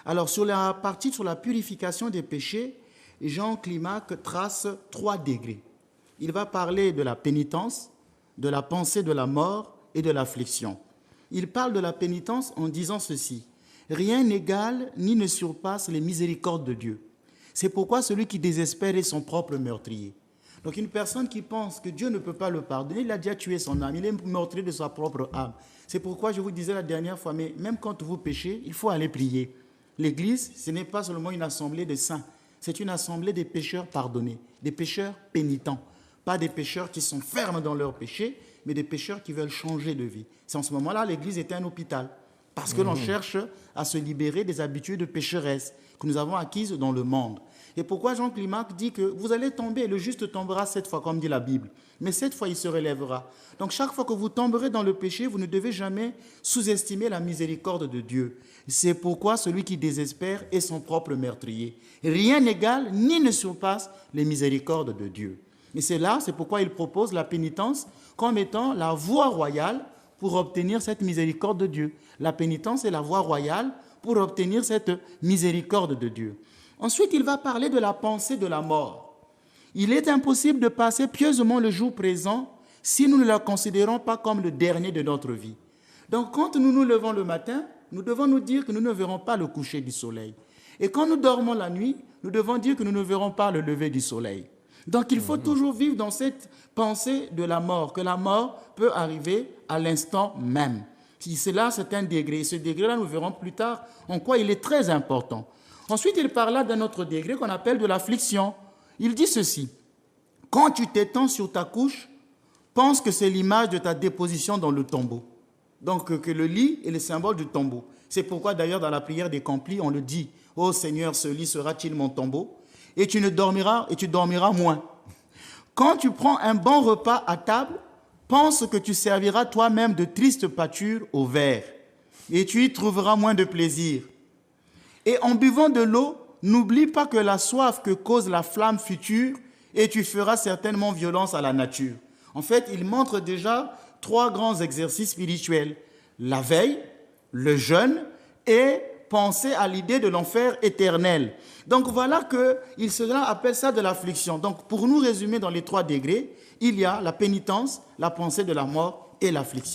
Alors, sur la partie sur la purification des péchés, Jean Climac trace 3 degrés. Il va parler de la pénitence, de la pensée de la mort et de l'affliction. Il parle de la pénitence en disant ceci: rien n'égale ni ne surpasse les miséricordes de Dieu. C'est pourquoi celui qui désespère est son propre meurtrier. Donc une personne qui pense que Dieu ne peut pas le pardonner, il a déjà tué son âme, il est meurtrier de sa propre âme. C'est pourquoi je vous disais la dernière fois, mais même quand vous péchez, il faut aller prier. L'Église, ce n'est pas seulement une assemblée de saints, c'est une assemblée des pécheurs pardonnés, des pécheurs pénitents. Pas des pécheurs qui sont fermes dans leur péché, mais des pécheurs qui veulent changer de vie. C'est en ce moment-là, l'Église est un hôpital, parce que l'on cherche à se libérer des habitudes pécheresses que nous avons acquises dans le monde. Et pourquoi Jean Climac dit que vous allez tomber, le juste tombera 7 fois, comme dit la Bible, mais 7 fois il se relèvera. Donc chaque fois que vous tomberez dans le péché, vous ne devez jamais sous-estimer la miséricorde de Dieu. C'est pourquoi celui qui désespère est son propre meurtrier. Rien n'égale ni ne surpasse les miséricordes de Dieu. Et c'est pourquoi il propose la pénitence comme étant la voie royale pour obtenir cette miséricorde de Dieu. La pénitence est la voie royale pour obtenir cette miséricorde de Dieu. Ensuite, il va parler de la pensée de la mort. Il est impossible de passer pieusement le jour présent si nous ne la considérons pas comme le dernier de notre vie. Donc, quand nous nous levons le matin, nous devons nous dire que nous ne verrons pas le coucher du soleil. Et quand nous dormons la nuit, nous devons dire que nous ne verrons pas le lever du soleil. Donc, il faut toujours vivre dans cette pensée de la mort, que la mort peut arriver à l'instant même. Si cela, c'est un degré. Et ce degré-là, nous verrons plus tard en quoi il est très important. Ensuite, il parla d'un autre degré qu'on appelle de l'affliction. Il dit ceci: quand tu t'étends sur ta couche, pense que c'est l'image de ta déposition dans le tombeau. Donc, que le lit est le symbole du tombeau. C'est pourquoi, d'ailleurs, dans la prière des Complis, on le dit: ô Seigneur, ce lit sera-t-il mon tombeau? Et tu dormiras moins. Quand tu prends un bon repas à table, pense que tu serviras toi-même de triste pâture au verre, et tu y trouveras moins de plaisir. Et en buvant de l'eau, n'oublie pas que la soif que cause la flamme future, et tu feras certainement violence à la nature. En fait, il montre déjà 3 grands exercices spirituels: la veille, le jeûne et penser à l'idée de l'enfer éternel. Donc voilà cela appelle ça de l'affliction. Donc pour nous résumer dans les 3 degrés, il y a la pénitence, la pensée de la mort et l'affliction.